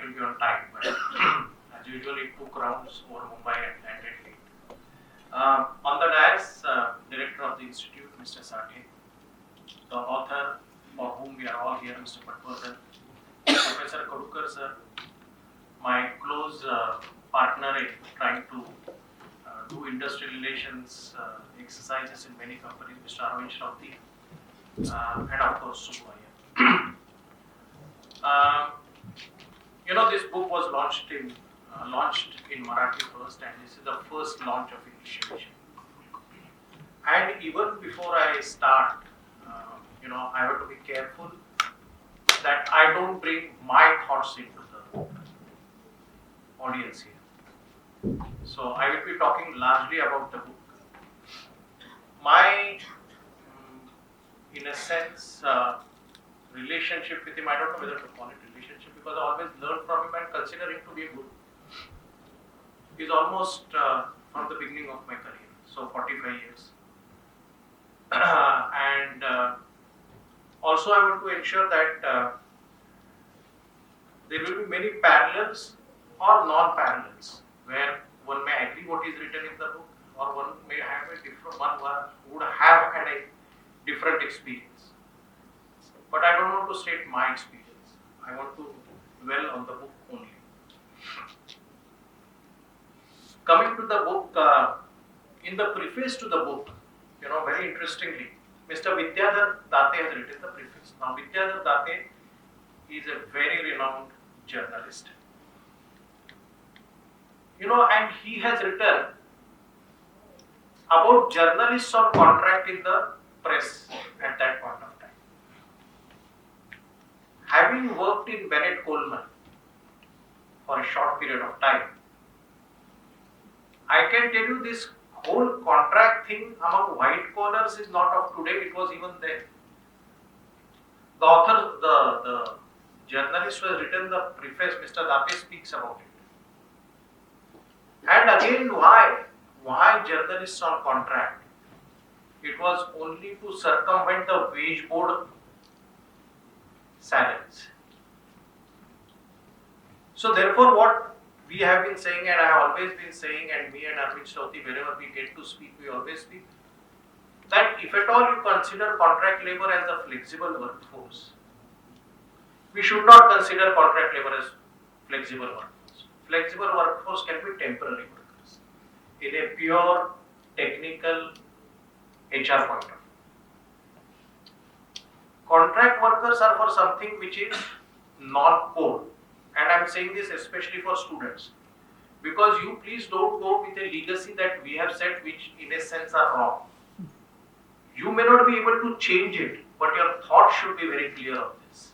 will be on time, but as usual, it took rounds over Mumbai and landed late. On the dais, director of the institute, Mr. Sathe, the author for whom we are all here, Mr. Patvardhan, Professor Kodukar sir, my close partner in trying to do industrial relations exercises in many companies, Mr. Arvind Shravati, and of course Subhaya. This book was launched in Marathi first, and this is the first launch of English edition. And even before I start, I have to be careful that I don't bring my thoughts into the audience here. So I will be talking largely about the book. My, in a sense, relationship with him, I don't know whether to call it relationship, because I always learn from him and consider him to be a guru. He's almost from the beginning of my career, so 45 years. And also I want to ensure that there will be many parallels or non-parallels, where one may agree what is written in the book, or one may have a different, one would have had a different experience. But I don't want to state my experience. I want to dwell on the book only. Coming to the book, in the preface to the book, very interestingly, Mr. Vidyadhar Daate has written the preface. Now, Vidyadhar Daate is a very renowned journalist. And he has written about journalists on contract in the press at that point of time. Having worked in Bennett Coleman for a short period of time, I can tell you this whole contract thing among white collars is not of today, it was even there. The author, the journalist who has written the preface, Mr. Daate, speaks about it. And again, why journalists on contract? It was only to circumvent the wage board salaries. So therefore, what we have been saying, and I have always been saying, and me and Arvind Shravati, wherever we get to speak, we always speak, that if at all you consider contract labor as a flexible workforce, we should not consider contract labor as flexible workforce. Flexible workforce can be temporary workers in a pure technical HR point of view. Contract workers are for something which is non-core, and I am saying this especially for students, because you please don't go with a legacy that we have said which in a sense are wrong. You may not be able to change it, but your thought should be very clear on this.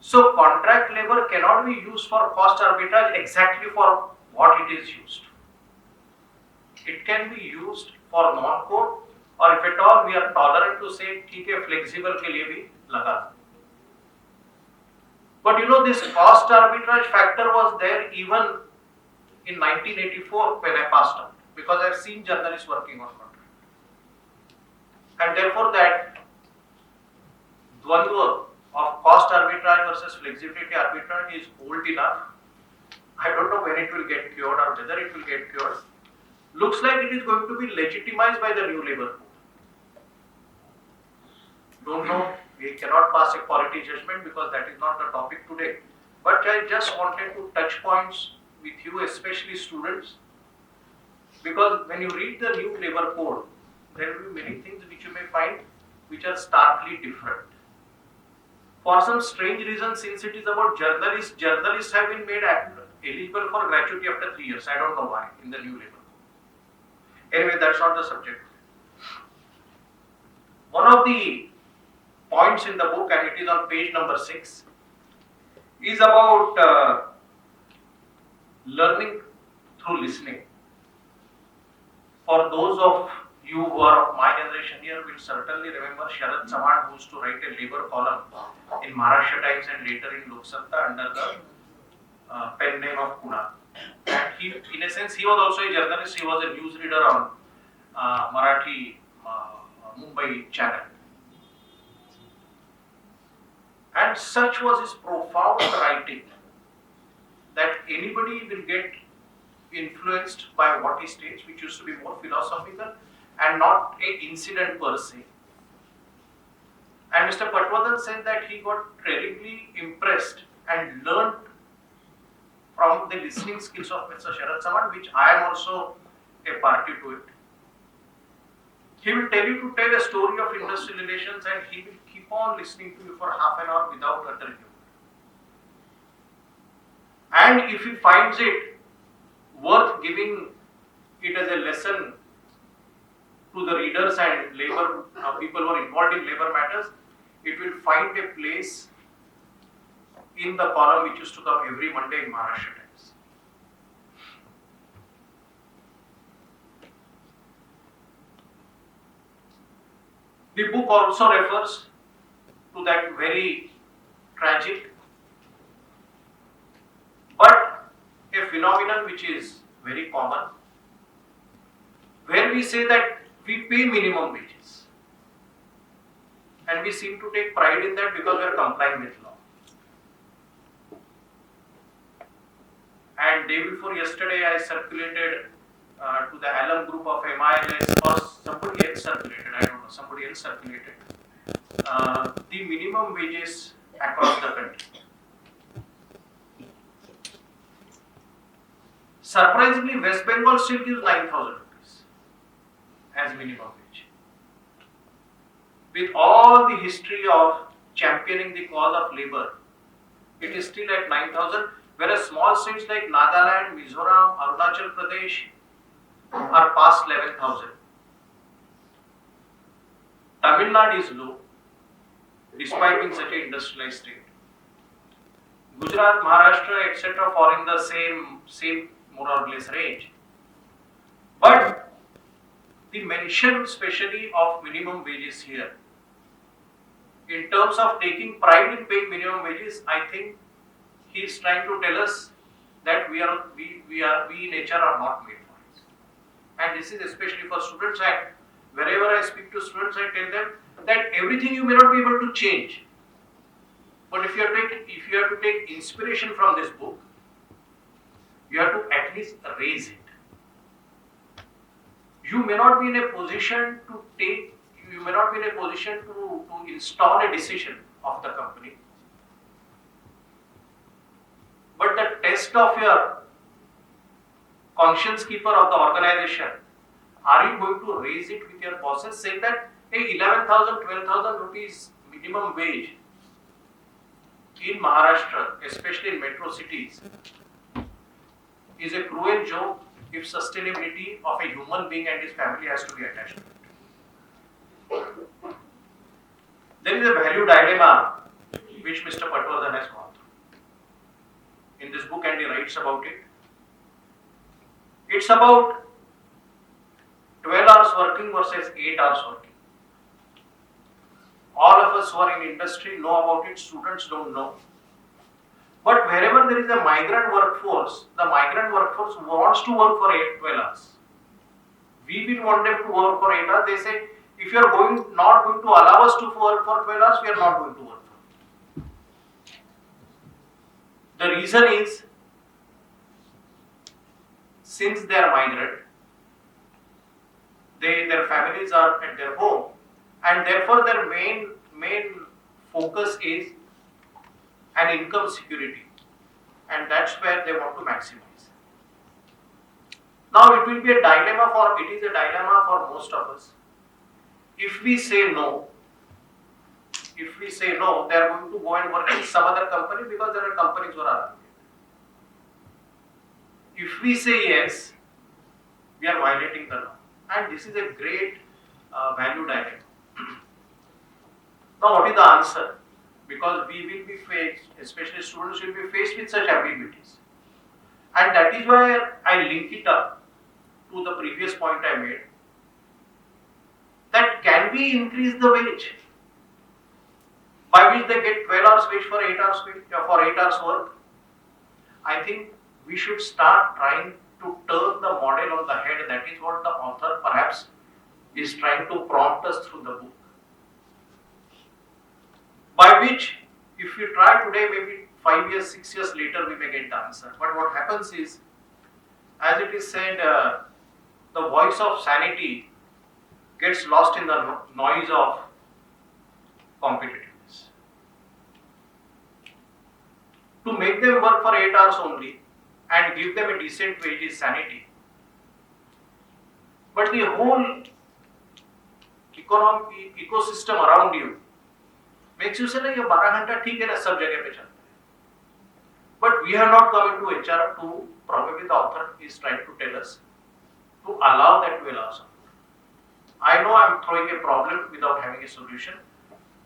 So contract labor cannot be used for cost arbitrage exactly for what it is used. It can be used for non-core, or if at all we are tolerant to say, ठीक है, flexible के लिए भी लगा. But this cost arbitrage factor was there even in 1984 when I passed out, because I have seen journalists working on contract. And therefore that dvandva of cost arbitrage versus flexibility arbitrage is old enough. I don't know when it will get cured or whether it will get cured. Looks like it is going to be legitimized by the new labor code. Don't know, we cannot pass a quality judgment because that is not the topic today. But I just wanted to touch points with you, especially students, because when you read the new labor code, there will be many things which you may find which are starkly different. For some strange reason, since it is about journalists have been made eligible for gratuity after 3 years. I don't know why in the new labor code. Anyway, that's not the subject. One of the points in the book, and it is on page number 6, is about learning through listening. For those of you who are of my generation here will certainly remember Sharad Gangal, who used to write a labor column in Maharashtra Times and later in Lok Satta under the pen name of Kunal. And he, in a sense, he was also a journalist. He was a newsreader on Marathi Mumbai channel. And And such was his profound writing that anybody will get influenced by what he states, which used to be more philosophical and not a incident per se. And Mr. Patvardhan said that he got terribly impressed and learned from the listening skills of Mr. Sharad Saman, which I am also a party to it. He will tell you to tell a story of industrial relations and he will keep on listening to you for half an hour without uttering a word. And if he finds it worth giving it as a lesson to the readers and labor people who are involved in labor matters, it will find a place in the column which used to come every Monday in Maharashtra Times. The book also refers to that very tragic but a phenomenon which is very common, where we say that we pay minimum wages and we seem to take pride in that because we are complying with law. And day before yesterday I circulated to the alum group of MILS, or somebody else circulated, I don't know, somebody else circulated the minimum wages across the country. Surprisingly, West Bengal still gives 9,000 rupees as minimum wage. With all the history of championing the cause of labor, it is still at 9,000, whereas small states like Nagaland, Mizoram, Arunachal Pradesh are past 11,000. Tamil Nadu is low, despite being such an industrialized state. Gujarat, Maharashtra, etc. fall in the same more or less range. But the mention especially of minimum wages here, in terms of taking pride in paying minimum wages, I think he is trying to tell us that we in nature are not made for it. And this is especially for students, and wherever I speak to students, I tell them that everything you may not be able to change. But if you have to take inspiration from this book, you have to at least raise it. You may not be in a position to install a decision of the company. But the test of your conscience keeper of the organization, are you going to raise it with your bosses, saying that, hey, 11,000, 12,000 rupees minimum wage in Maharashtra, especially in metro cities, is a cruel joke if sustainability of a human being and his family has to be attached to it. There is a value dilemma which Mr. Patvardhan has gone through in this book, and he writes about it. It's about 12 hours working versus 8 hours working. All of us who are in industry know about it, students don't know. But wherever there is a migrant workforce, the migrant workforce wants to work for 12 hours. We will want them to work for 8 hours. They say, if you are not going to allow us to work for 12 hours, we are not going to work for it. The reason is, since they are migrant, their families are at their home, and therefore their main focus is an income security, and that's where they want to maximize. Now it is a dilemma for most of us. If we say no, they are going to go and work in some other company because there are companies who are allowing it. If we say yes, we are violating the law, and this is a great value dilemma. Now, what is the answer? Because we will be faced, especially students will be faced with such ambiguities. And that is why I link it up to the previous point I made, that can we increase the wage by which they get 12 hours wage for 8 hours work? I think we should start trying to turn the model on the head. That is what the author perhaps is trying to prompt us through the book. By which If we try today, maybe 5 years, 6 years later, we may get the answer. But what happens is, as it is said, the voice of sanity gets lost in the noise of competitiveness. To make them work for 8 hours only and give them a decent wage is sanity. But the whole ecosystem around you makes you say, like, ये 12 घंटा ठीक है ना, सब जगह पे चलता है. But we have not come into HR to, probably the author is trying to tell us, to allow that to allow something. I know I am throwing a problem without having a solution,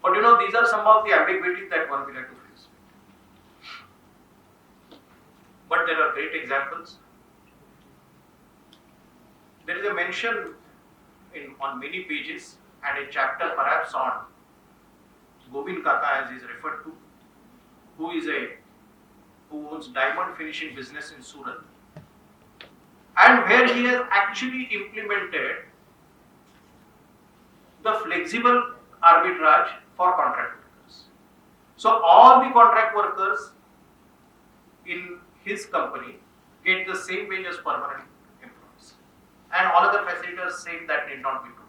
but these are some of the ambiguities that one will have to face. But there are great examples. There is a mention on many pages and a chapter perhaps on Govind Kaka, as he is referred to, who owns diamond finishing business in Surat, and where he has actually implemented the flexible arbitrage for contract workers. So all the contract workers in his company get the same wage as permanent employees, and all other facilitators say that need not be true.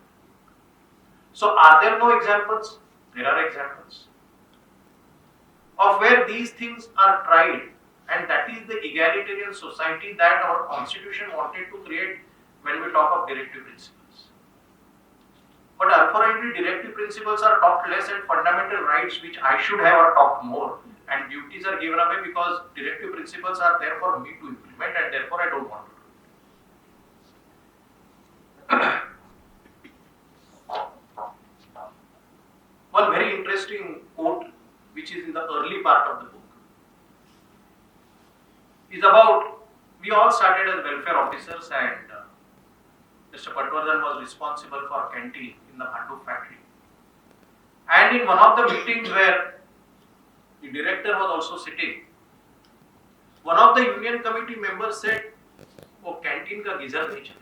So are there no examples? There are examples of where these things are tried, and that is the egalitarian society that our constitution wanted to create when we talk of directive principles. But unfortunately, directive principles are talked less, and fundamental rights which I should have are talked more, and duties are given away because directive principles are there for me to implement, and therefore I don't want to do it. One very interesting quote, which is in the early part of the book, is about, we all started as welfare officers, and Mr. Patvardhan was responsible for canteen in the Bhandu factory. And in one of the meetings where the director was also sitting, one of the union committee members said, "Oh, canteen ka geyser nahi chalta."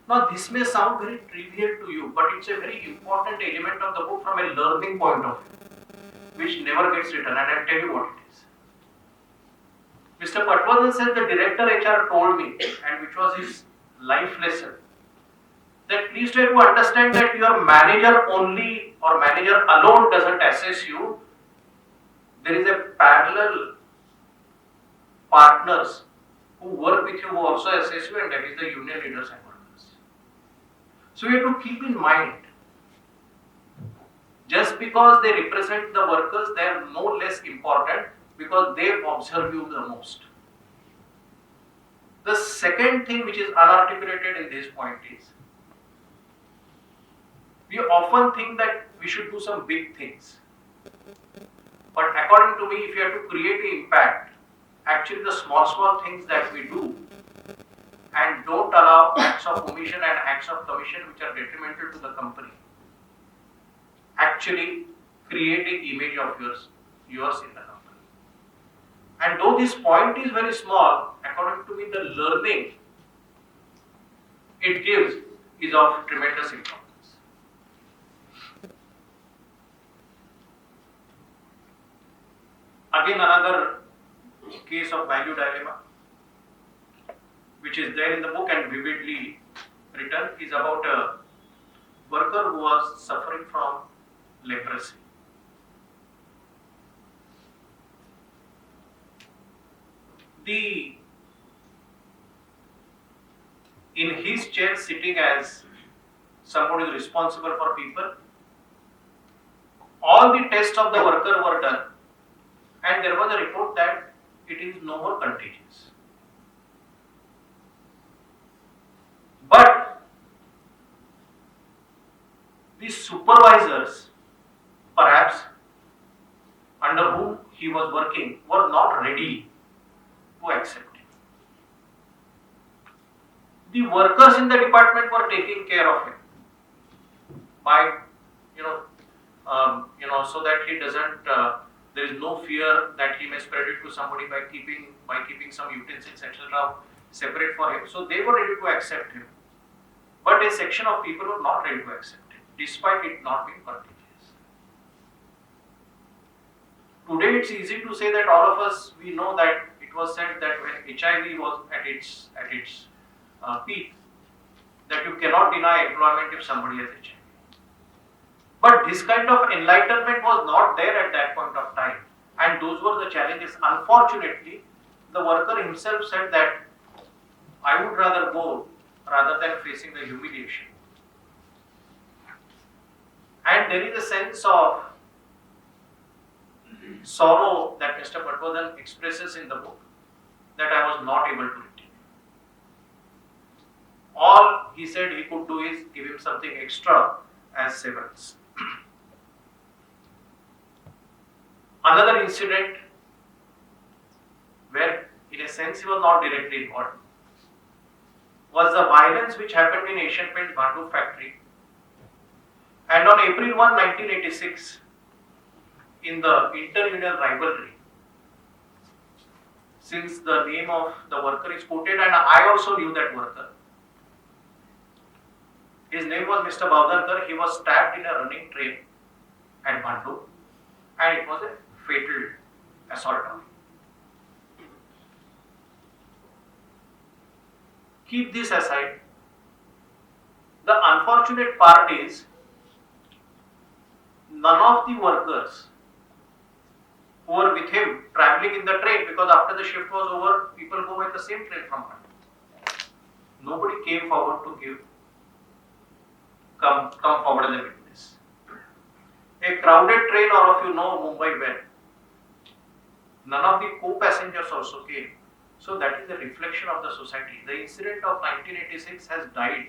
Now this may sound very trivial to you, but it's a very important element of the book from a learning point of view, which never gets written, and I'll tell you what it is. Mr. Patvardhan said the director HR told me, and which was his life lesson, that please try to understand that your manager only or manager alone doesn't assess you. There is a parallel partners who work with you who also assess you, and that is the union leaders and workers. So you have to keep in mind, just because they represent the workers, they are no less important because they observe you the most. The second thing which is unarticulated in this point is, we often think that we should do some big things. But according to me, if you have to create an impact, actually the small things that we do and don't allow acts of omission and acts of commission which are detrimental to the company, actually create an image of yours in the company. And though this point is very small, according to me, the learning it gives is of tremendous importance. Again, another case of value dilemma, which is there in the book and vividly written, is about a worker who was suffering from leprosy. In his chair, sitting as somebody who is responsible for people, all the tests of the worker were done, and there was a report that it is no more contagious. But the supervisors, perhaps under whom he was working, were not ready to accept it. The workers in the department were taking care of him by, so that he doesn't. There is no fear that he may spread it to somebody by keeping some utensils, etc., separate for him. So they were ready to accept him, but a section of people were not ready to accept it, despite it not being contagious. Today it's easy to say that all of us, we know that it was said that when HIV was at its peak, that you cannot deny employment if somebody has HIV. But this kind of enlightenment was not there at that point of time, and those were the challenges. Unfortunately, the worker himself said that I would rather go rather than facing the humiliation. And there is a sense of sorrow that Mr. Patvardhan expresses in the book that I was not able to retain. All he said he could do is give him something extra as severance. Another incident where in a sense he was not directly involved was the violence which happened in Asian Paints Bhandup factory. And on April 1, 1986, in the inter-union rivalry, since the name of the worker is quoted, and I also knew that worker. His name was Mr. Bhavdankar. He was stabbed in a running train at Bhandup, and it was a fatal assault on him. Keep this aside. The unfortunate part is none of the workers who were with him traveling in the train, because after the shift was over, people go by the same train from Bhandup. Nobody came forward to come forward as a witness. A crowded train, all of you know Mumbai well. None of the co-passengers also came. So that is the reflection of the society. The incident of 1986 has died,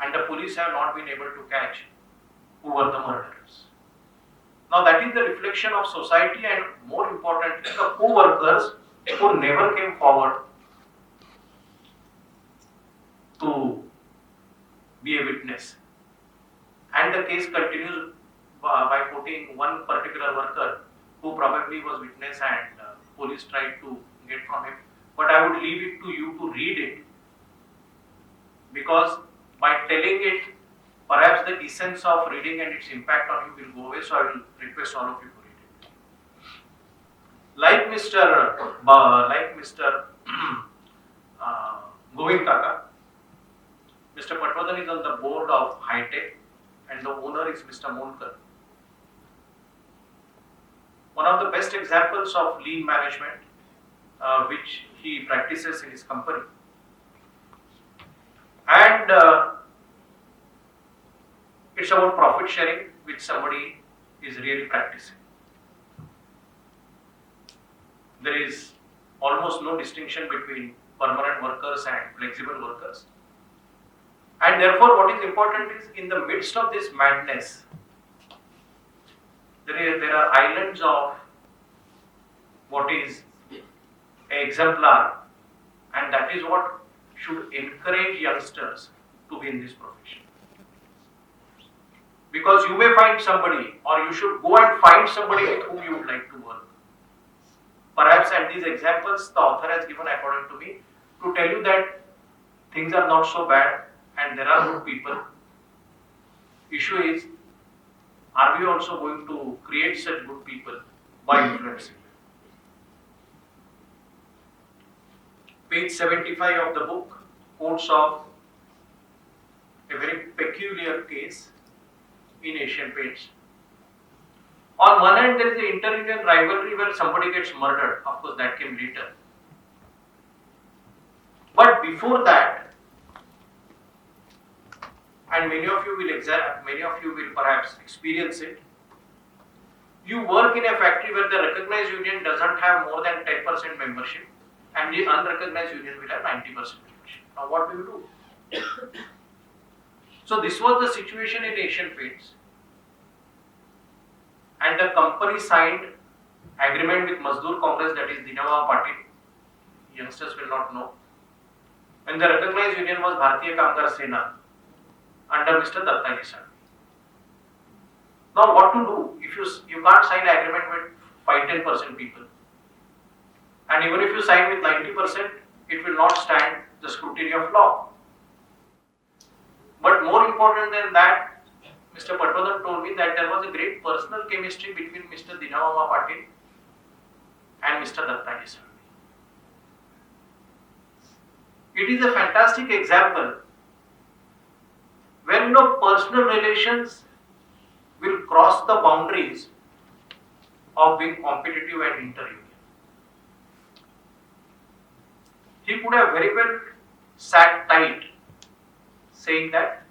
and the police have not been able to catch who were the murderers. Now that is the reflection of society, and more importantly, the co-workers who never came forward to be a witness. And the case continues by quoting one particular worker who probably was witness, and police tried to get from him. But I would leave it to you to read it, because by telling it, perhaps the essence of reading and its impact on you will go away. So I will request all of you to read it. Like Mr. Govind Kaka, Mr. Patvardhan is on the board of High Tech, and the owner is Mr. Monkar. One of the best examples of lean management, which he practices in his company. And it's about profit sharing, which somebody is really practicing. There is almost no distinction between permanent workers and flexible workers. And therefore, what is important is, in the midst of this madness, there are islands of what is exemplar, and that is what should encourage youngsters to be in this profession. Because you may find somebody, or you should go and find somebody with whom you would like to work. Perhaps, and these examples the author has given, according to me, to tell you that things are not so bad and there are good people. Issue is, are we also going to create such good people by influencing them? Page 75 of the book quotes of a very peculiar case in Asian Paints. On one hand, there is an inter-union rivalry where somebody gets murdered. Of course, that came later. But before that, and many of you will perhaps experience it, you work in a factory where the recognized union doesn't have more than 10% membership, and the unrecognized union will have 90% membership. Now what do you do? So this was the situation in Asian Paints, and the company signed agreement with Mazdoor Congress, that is Dinava Party. Youngsters will not know. And the recognized union was Bharatiya Kamkar Sena under Mr. Dattaji sir. Now what to do if you can't sign agreement with 5-10% people, and even if you sign with 90%, it will not stand the scrutiny of law. But more important than that, Mr. Patvardhan told me that there was a great personal chemistry between Mr. Dinamama Patil and Mr. Dattaji. It is a fantastic example where personal relations will cross the boundaries of being competitive and inter-union. He could have very well sat tight, saying that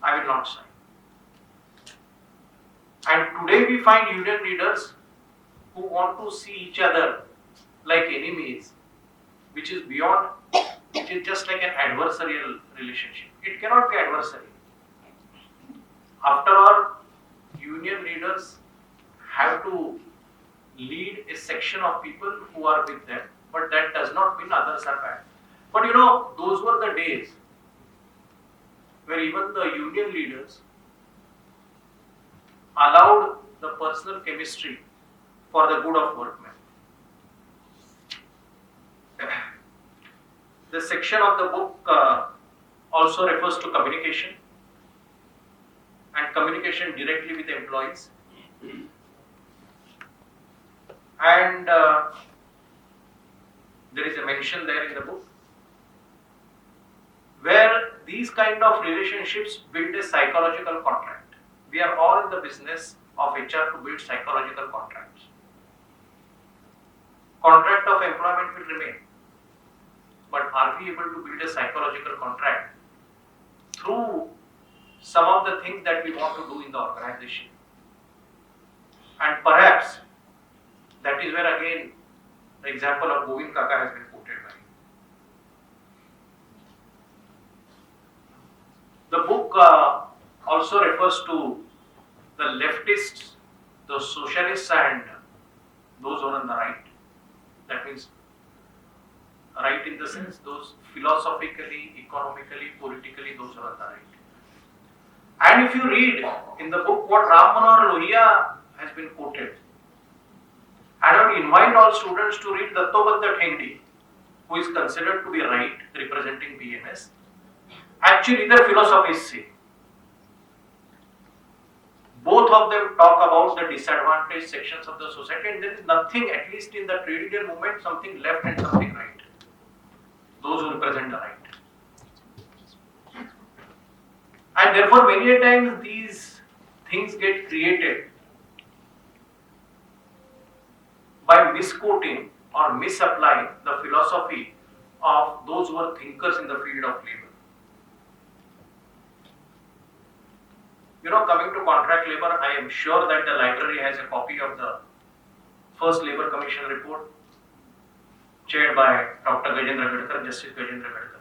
I will not sign. And today we find union leaders who want to see each other like enemies, which is beyond, it is just like an adversarial relationship. It cannot be adversarial. After all, union leaders have to lead a section of people who are with them, but that does not mean others are bad. But those were the days where even the union leaders allowed the personal chemistry for the good of workmen. The section of the book also refers to communication and communication directly with employees. And there is a mention there in the book where these kind of relationships build a psychological contract. We are all in the business of HR to build psychological contracts. Contract of employment will remain, but are we able to build a psychological contract through some of the things that we want to do in the organization? And perhaps that is where again the example of Govind Kaka has been quoted by. The book also refers to the leftists, the socialists, and those who are on the right. That means right in the sense those philosophically, economically, politically, those who are on the right. And if you read in the book what Ram Manohar Lohia has been quoted, and I would invite all students to read Dattobadda Thengdi, who is considered to be right, representing BMS. Actually, their philosophy is same. Both of them talk about the disadvantaged sections of the society, and there is nothing, at least in the trade union movement, something left and something right. Those who represent the right. And therefore, many a times these things get created by misquoting or misapplying the philosophy of those who are thinkers in the field of labor. Coming to contract labor, I am sure that the library has a copy of the first Labour Commission report chaired by Dr. Gajendra Gadkar, Justice Gajendra Gadkar.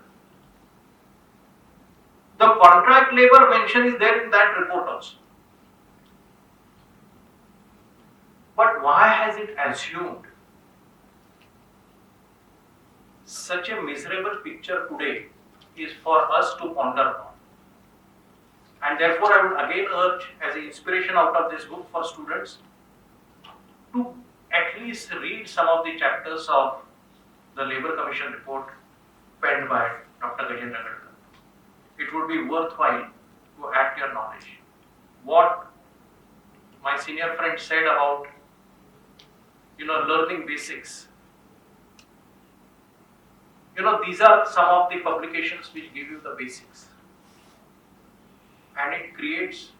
The contract labor mention is there in that report also. But why has it assumed such a miserable picture today is for us to ponder on. And therefore, I would again urge, as an inspiration out of this book for students, to at least read some of the chapters of the Labour Commission report penned by Dr. Gajendra Gadkar. It would be worthwhile to add to your knowledge. What my senior friend said about learning basics. These are some of the publications which give you the basics. And it creates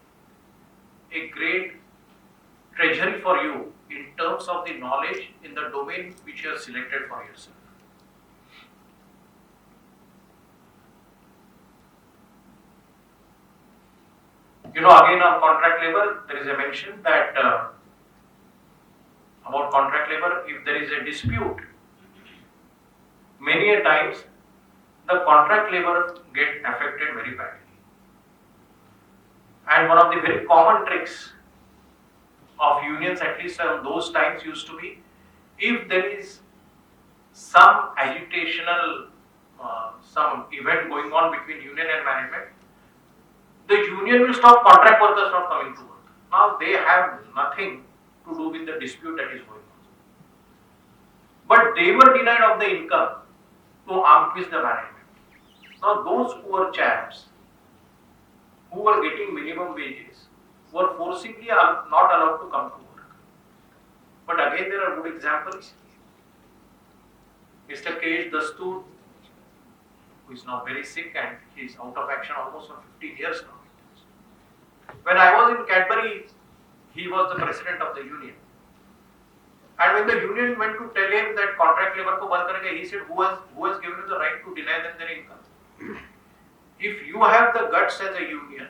a great treasury for you in terms of the knowledge in the domain which you have selected for yourself. Again on contract labor, there is a mention that about contract labor, if there is a dispute, many a times the contract labor get affected very badly. And one of the very common tricks of unions, at least in those times, used to be, if there is some agitational, some event going on between union and management, the union will stop contract workers from coming to work. Now they have nothing to do with the dispute that is going on. But they were denied of the income to arm twist the management. Now those poor chaps who were getting minimum wages were forcibly not allowed to come to work. But again, there are good examples. Mr. K.H. Dastoor, who is now very sick and he is out of action almost for 15 years now. When I was in Cadbury, he was the president of the union. And when the union went to tell him that contract labor ko band karenge, he said, who has given you the right to deny them their income? If you have the guts as a union,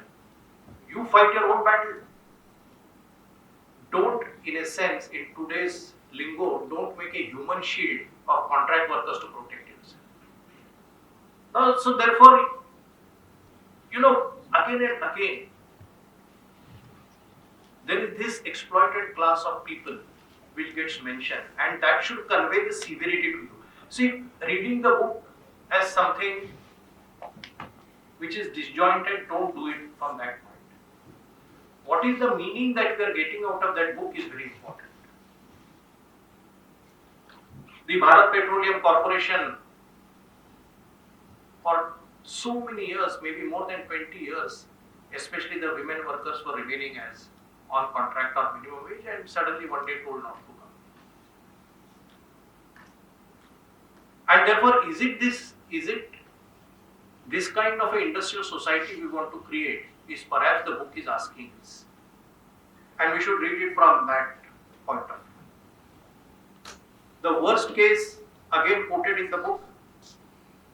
you fight your own battle. Don't, in a sense, in today's lingo, don't make a human shield of contract workers to protect yourself. So therefore, again and again, there is this exploited class of people which gets mentioned, and that should convey the severity to you. See, reading the book as something which is disjointed, don't do it from that point. What is the meaning that we are getting out of that book is very important. The Bharat Petroleum Corporation, for so many years, maybe more than 20 years, especially the women workers were remaining as on contract or minimum wage, and suddenly one day told not to come. And therefore, is it this kind of an industrial society we want to create? Is perhaps the book is asking us. And we should read it from that point of view. The worst case, again quoted in the book,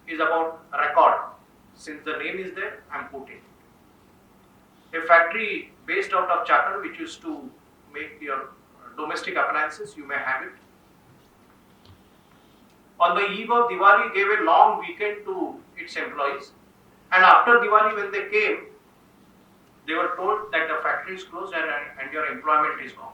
is about record. Since the name is there, I am quoting. A factory based out of Chakan, which used to make your domestic appliances, you may have it. On the eve of Diwali, gave a long weekend to its employees, and after Diwali, when they came, they were told that the factory is closed and your employment is gone.